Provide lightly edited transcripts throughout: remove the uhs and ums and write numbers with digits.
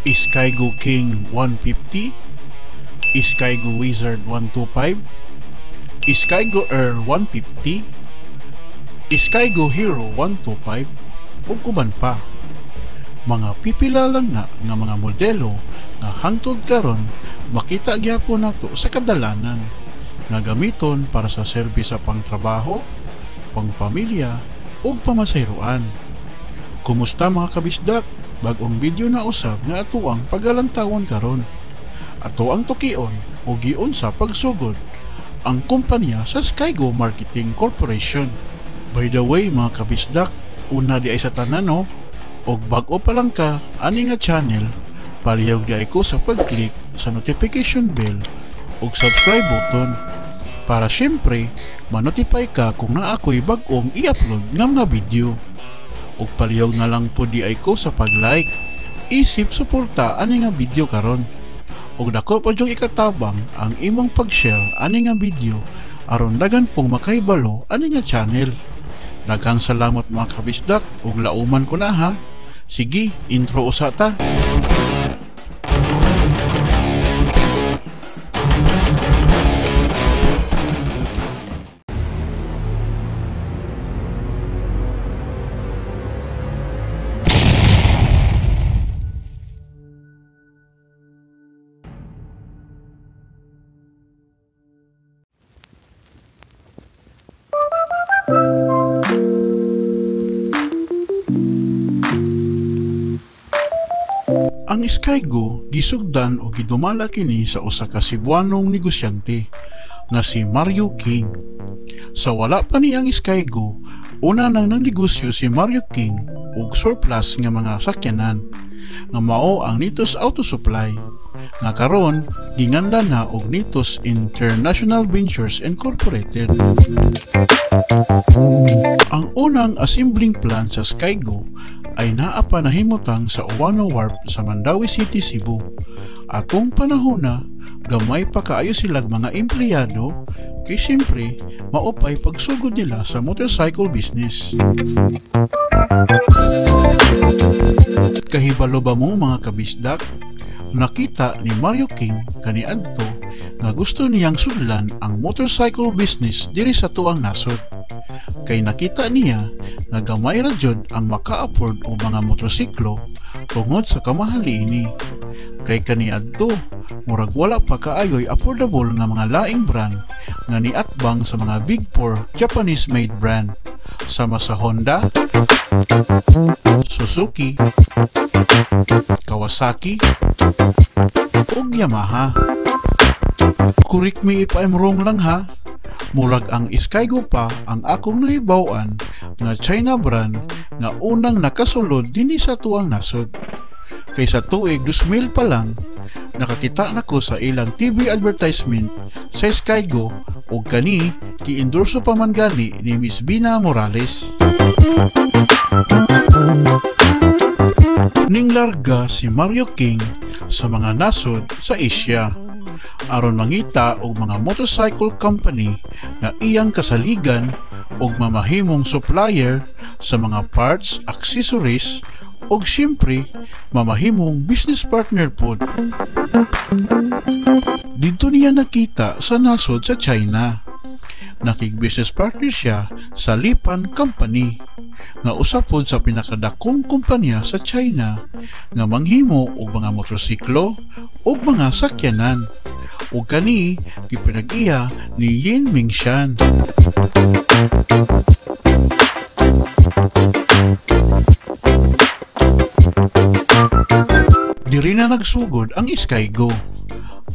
Skygo King 150, Skygo Wizard 125, Skygo Earl 150, Skygo Hero 125, ug uban pa. Mga pipila lang na nga mga modelo nga hangtod karon makita gyapon nato sa kadalanan nga gamiton para sa serbis sa pangtrabaho, pangpamilya ug pamasayroan. Kumusta mga kabisdak? Bagong video na usab nga atuang pagalantawan karon. Ato ang tukion o giun sa pagsugod ang kumpanya sa Skygo Marketing Corporation. By the way mga kabisdak, una di ay sa tanano og bag-o pa lang ka ani nga channel, palihog di ay ko sa pag-click sa notification bell ug subscribe button para syempre ma-notify ka kung na ako'y bag-ong i-upload nga mga video. Ug palihog na lang po di ay ko sa pag-like, isip suporta ani nga video karon. Ug dako pa jud ikatabang ang imong pag-share ani nga video aron dagan pong makahibalo ani nga channel. Daghang salamat mga kabisdak ug lauman ko na ha. Sige, intro usa ta. Ang Skygo gisugdan o gidumala kini sa usa ka Cebuanong negosyante nga si Mario King. Sa wala pa ni ang Skygo, una nang nagnegosyo si Mario King og surplus nga mga sakyanan nga mao ang Nitos Auto Supply nga karon ginganda na og Nitos International Ventures Incorporated. Ang unang assembling plant sa Skygo ay naa pa nahimutang sa Owano Wharf sa Mandaue City, Cebu. Atong panahon na, gamay pa kaayo silang mga empleyado kay siyempre maupay pagsugod nila sa motorcycle business. Kahibalo ba mo mga kabisdak? Nakita ni Mario King kaniadto nga gusto niyang sudlan ang motorcycle business diri sa tuang nasod. Kay nakita niya nga gamay ra jud ang maka-afford o mga motorsiklo tungod sa kamahali ini. Kay kaniadto murag wala pa kaayoy affordable nga mga laing brand nga niatbang sa mga Big 4 Japanese made brand sama sa Honda, Suzuki, Kawasaki ug Yamaha. Correct me if I'm wrong lang ha. Murag ang Skygo pa ang akong nahibaw-an nga China brand nga unang nakasulod dinhi sa tuang nasod. Kay sa tuig 2000 pa lang nakakita nako sa ilang TV advertisement sa Skygo ug kani gi-endorso pa man gani ni Miss Bina Morales. Ning larga si Mario King sa mga nasod sa Asia aron mangita og mga motorcycle company na iyang kasaligan og mamahimong supplier sa mga parts, accessories og siyempre mamahimong business partner pod. Dito niya nakita sa nasod sa China. Nakig-business partner siya sa Lipan Company nga usa pod sa pinakadakong kumpanya sa China nga manghimo og mga motorsiklo ug mga sakyanan. Ug kani gipinag-iya ni Yin Mingshan. Diri na nagsugod ang Skygo.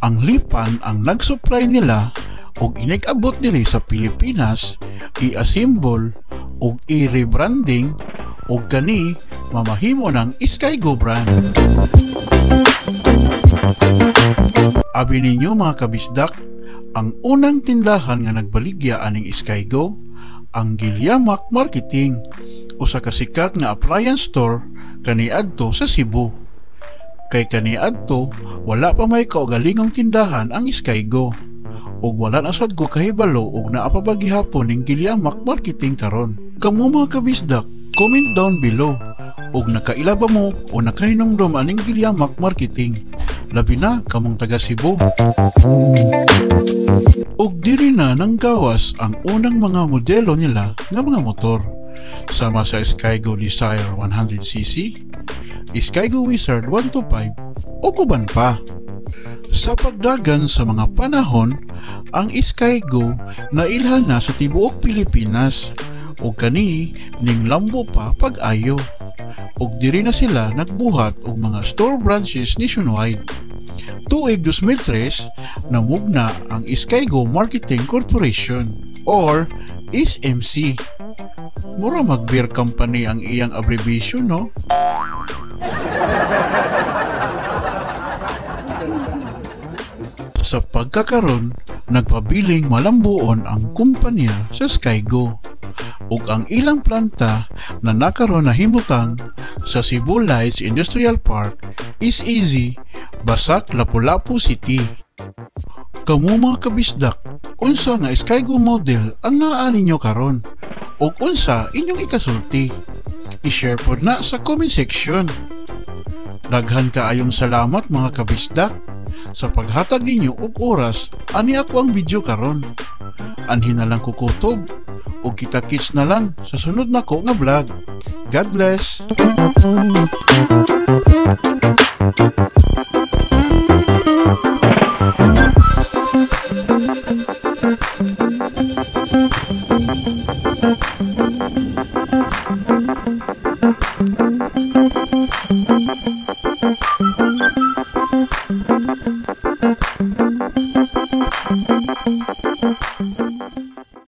Ang Lipan ang nagsupply nila og inigabot diri sa Pilipinas, i-assemble og i-rebranding og kani mamahimo ng Skygo brand. Abi ninyo mga kabisdak, ang unang tindahan nga nagbaligya aning Skygo, ang Gilyamak Marketing, usa ka sikat nga appliance store kaniadto sa Cebu. Kay kaniadto wala pa may kaugalingong tindahan ang Skygo, ug wala na sad ko kahibalo ug naa pa ba gihapon ning Gilyamak Marketing karon. Kamo mga kabisdak, comment down below ug nakailaba mo o nakahinumdum aning gilyamak marketing, labi na kamong taga Cebu. Ug diri na nang gawas ang unang mga modelo nila nga mga motor, sama sa Skygo Desire 100cc, Skygo Wizard 125 o uban pa. Sa pagdagan sa mga panahon, ang Skygo nailhan na sa tibuok Pilipinas ug kani ning lambo pa pag-ayo. Ug diri na sila nagbuhat og mga store branches nationwide. Tuig 2003 namugna ang Skygo Marketing Corporation or SMC. Mura mag-beer company ang iyang abbreviation, no? Sa pagkakaron, nagpabiling malambuon ang kumpanya sa Skygo ug ang ilang planta na nakaroon na himutang sa Cebu Lights Industrial Park is easy, Basak, Lapu-Lapu City. Kamu mga kabisdak, unsa nga Skygo model ang naa ninyo karon ug unsa inyong ikasulti? I-share pod na sa comment section. Daghan kaayong salamat mga kabisdak sa paghatag ninyo og oras ani ako ang video karon. Anhin na lang kukutob ug kita-kits na lang sa sunod nako nga vlog. God bless.